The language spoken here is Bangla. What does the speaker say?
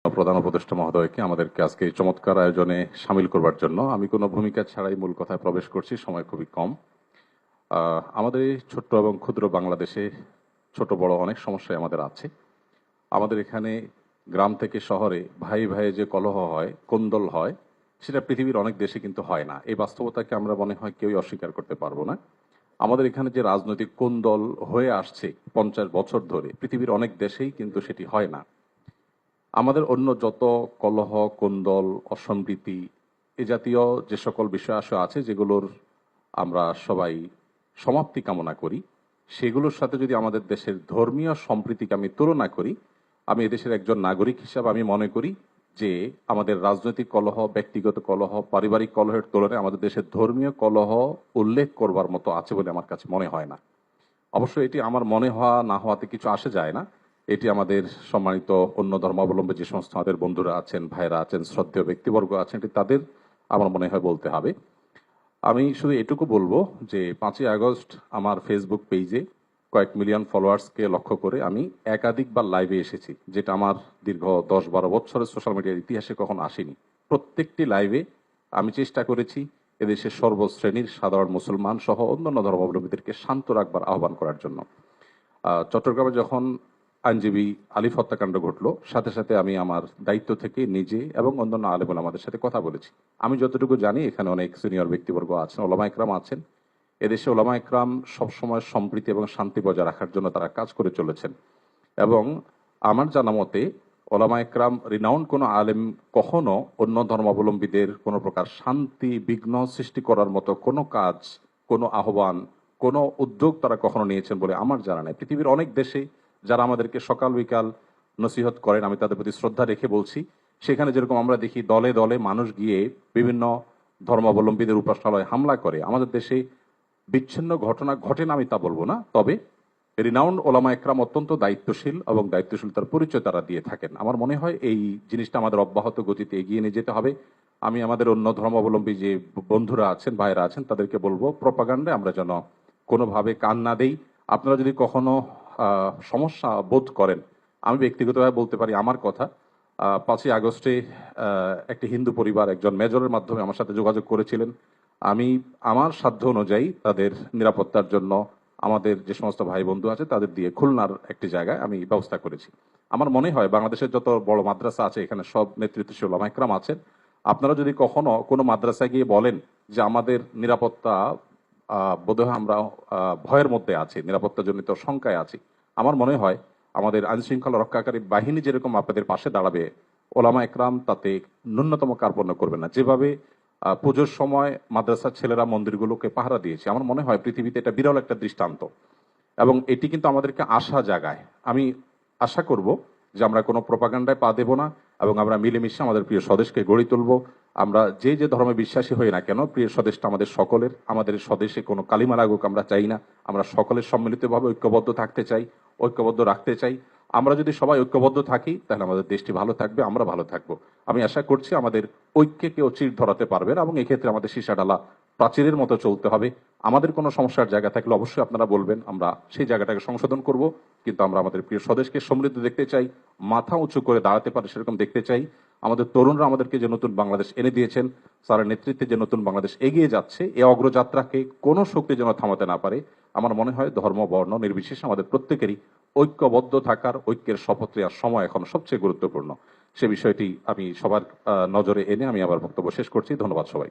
প্রধান উপদেষ্টা মহোদয়কে আমাদেরকে আজকে এই চমৎকার আয়োজনে সামিল করবার জন্য। আমি কোনো ভূমিকা ছাড়াই মূল কথায় প্রবেশ করছি, সময় খুবই কম। আমাদের এই ছোট্ট এবং ক্ষুদ্র বাংলাদেশে ছোট বড় অনেক সমস্যাই আমাদের আছে। আমাদের এখানে গ্রাম থেকে শহরে ভাই ভাইয়ে যে কলহ হয়, কোন্দল হয়, সেটা পৃথিবীর অনেক দেশে কিন্তু হয় না। এই বাস্তবতাকে আমরা মনে হয় কেউই অস্বীকার করতে পারবো না। আমাদের এখানে যে রাজনৈতিক কোন্দল হয়ে আসছে 50 বছর ধরে, পৃথিবীর অনেক দেশেই কিন্তু সেটি হয় না। আমাদের অন্য যত কলহ, কোন্দল, অসম্প্রীতি এ জাতীয় যে সকল বিষয় আশয় আছে, যেগুলোর আমরা সবাই সমাপ্তি কামনা করি, সেগুলোর সাথে যদি আমাদের দেশের ধর্মীয় সম্প্রীতিকে আমি তুলনা করি, আমি এদেশের একজন নাগরিক হিসাবে আমি মনে করি যে আমাদের রাজনৈতিক কলহ, ব্যক্তিগত কলহ, পারিবারিক কলহের তুলনায় আমাদের দেশের ধর্মীয় কলহ উল্লেখ করবার মতো আছে বলে আমার কাছে মনে হয় না। অবশ্য এটি আমার মনে হওয়া না হওয়াতে কিছু আসে যায় না। এটি আমাদের সম্মানিত অন্য ধর্মাবলম্বী যে সমস্ত আমাদের বন্ধুরা আছেন, ভাইরা আছেন, শ্রদ্ধেয় ব্যক্তিবর্গ আছেন, এটি তাদের আমার মনে হয় বলতে হবে। আমি শুধু এটুকু বলবো যে 5ই আগস্ট আমার ফেসবুক পেজে কয়েক মিলিয়ন ফলোয়ার্সকে লক্ষ্য করে আমি একাধিকবার লাইভে এসেছি, যেটা আমার দীর্ঘ 10-12 বছরের সোশ্যাল মিডিয়ার ইতিহাসে কখনো আসেনি। প্রত্যেকটি লাইভে আমি চেষ্টা করেছি এদেশের সর্বশ্রেণীর সাধারণ মুসলমান সহ অন্যান্য ধর্মাবলম্বীদেরকে শান্ত রাখবার আহ্বান করার জন্য। চট্টগ্রামে যখন আইনজীবী আলিফ হত্যাকাণ্ড ঘটলো, সাথে সাথে আমি আমার দায়িত্ব থেকে নিজে এবং অন্যান্য আলেম ওলামাদের সাথে কথা বলেছি। আমি যতটুকু জানি এখানে অনেক সিনিয়র ব্যক্তিবর্গ আছেন, ওলামা একরাম আছেন। এদেশে ওলামা একরাম সবসময় সম্প্রীতি এবং শান্তি বজায় রাখার জন্য তারা কাজ করে চলেছেন। এবং আমার জানা মতে ওলামা একরাম রিনাউন্ড কোনো আলেম কখনো অন্য ধর্মাবলম্বীদের কোনো প্রকার শান্তি বিঘ্ন সৃষ্টি করার মতো কোনো কাজ, কোনো আহ্বান, কোনো উদ্যোগ তারা কখনো নিয়েছেন বলে আমার জানা নেই। পৃথিবীর অনেক দেশে যারা আমাদেরকে সকাল বিকাল নসিহত করেন, আমি তাদের প্রতি শ্রদ্ধা রেখে বলছি, সেখানে যেরকম আমরা দেখি দলে দলে মানুষ গিয়ে বিভিন্ন ধর্মাবলম্বীদের উপাসনালয়ে হামলা করে, আমাদের দেশে বিচ্ছিন্ন ঘটনা ঘটে না আমি তা বলবো না, তবে রিনাউন্ড ওলামা একরাম অত্যন্ত দায়িত্বশীল এবং দায়িত্বশীলতার পরিচয় তারা দিয়ে থাকেন। আমার মনে হয় এই জিনিসটা আমাদের অব্যাহত গতিতে এগিয়ে নিয়ে যেতে হবে। আমি আমাদের অন্য ধর্মাবলম্বী যে বন্ধুরা আছেন, ভাইরা আছেন, তাদেরকে বলবো প্রপাগান্ডায় আমরা যেন কোনোভাবে কান না দেই। আপনারা যদি কখনো সমস্যা বোধ করেন, আমি ব্যক্তিগতভাবে বলতে পারি আমার কথা। 5ই আগস্টে একটি হিন্দু পরিবার একজন মেজরের মাধ্যমে আমার সাথে যোগাযোগ করেছিলেন। আমি আমার সাধ্য অনুযায়ী তাদের নিরাপত্তার জন্য আমাদের যে সমস্ত ভাই বন্ধু আছে তাদের দিয়ে খুলনার একটি জায়গায় আমি ব্যবস্থা করেছি। আমার মনে হয় বাংলাদেশের যত বড় মাদ্রাসা আছে এখানে সব নেতৃত্বশীল ওলামা একরাম আছেন। আপনারা যদি কখনো কোনো মাদ্রাসায় গিয়ে বলেন যে আমাদের নিরাপত্তা বোধহয় আমরা ভয়ের মধ্যে আছি, নিরাপত্তাজনিত শঙ্কায় আছি, আমার মনে হয় আমাদের আইন শৃঙ্খলা রক্ষাকারী বাহিনী যেরকম আপনাদের পাশে দাঁড়াবে, ওলামা একরাম তাতে ন্যূনতম কার্পণ্য করবে না। যেভাবে পুজোর সময় মাদ্রাসার ছেলেরা মন্দিরগুলোকে পাহারা দিয়েছে, আমার মনে হয় পৃথিবীতে এটা বিরল একটা দৃষ্টান্ত এবং এটি কিন্তু আমাদেরকে আশা জাগায়। আমি আশা করব যে আমরা কোনো প্রপাগান্ডায় পা দেব না এবং আমরা মিলেমিশে আমাদের প্রিয় স্বদেশকে গড়ে তুলব। আমরা যে যে ধর্মে বিশ্বাসী হই না কেন, প্রিয় স্বদেশটা আমাদের সকলের। আমাদের স্বদেশে কোনো কালিমা লাগুক আমরা চাই না। আমরা সকলের সম্মিলিতভাবে ঐক্যবদ্ধ থাকতে চাই, ঐক্যবদ্ধ রাখতে চাই। আমরা যদি সবাই ঐক্যবদ্ধ থাকি তাহলে আমাদের দেশটি ভালো থাকবে, আমরা ভালো থাকবো। আমি আশা করছি আমাদের ঐক্যে কেউ চির ধরাতে পারবে না এবং এক্ষেত্রে আমাদের সীসাডালা প্রাচীরের মতো চলতে হবে। আমাদের কোনো সমস্যার জায়গা থাকলে অবশ্যই আপনারা বলবেন, আমরা সেই জায়গাটাকে সংশোধন করব। কিন্তু আমরা আমাদের প্রিয় স্বদেশকে সমৃদ্ধ দেখতে চাই, মাথা উঁচু করে দাঁড়াতে পারে সেরকম দেখতে চাই। আমাদের তরুণরা আমাদেরকে যে নতুন বাংলাদেশ এনে দিয়েছেন, স্যারের নেতৃত্বে যে নতুন বাংলাদেশ এগিয়ে যাচ্ছে, এই অগ্রযাত্রাকে কোনো শক্তি যেন থামাতে না পারে। আমার মনে হয় ধর্ম বর্ণ নির্বিশেষে আমাদের প্রত্যেকেরই ঐক্যবদ্ধ থাকার, ঐক্যের শপথ নেওয়ার সময় এখন সবচেয়ে গুরুত্বপূর্ণ। সে বিষয়টি আমি সবার নজরে এনে আমি আবার বক্তব্য শেষ করছি। ধন্যবাদ সবাই।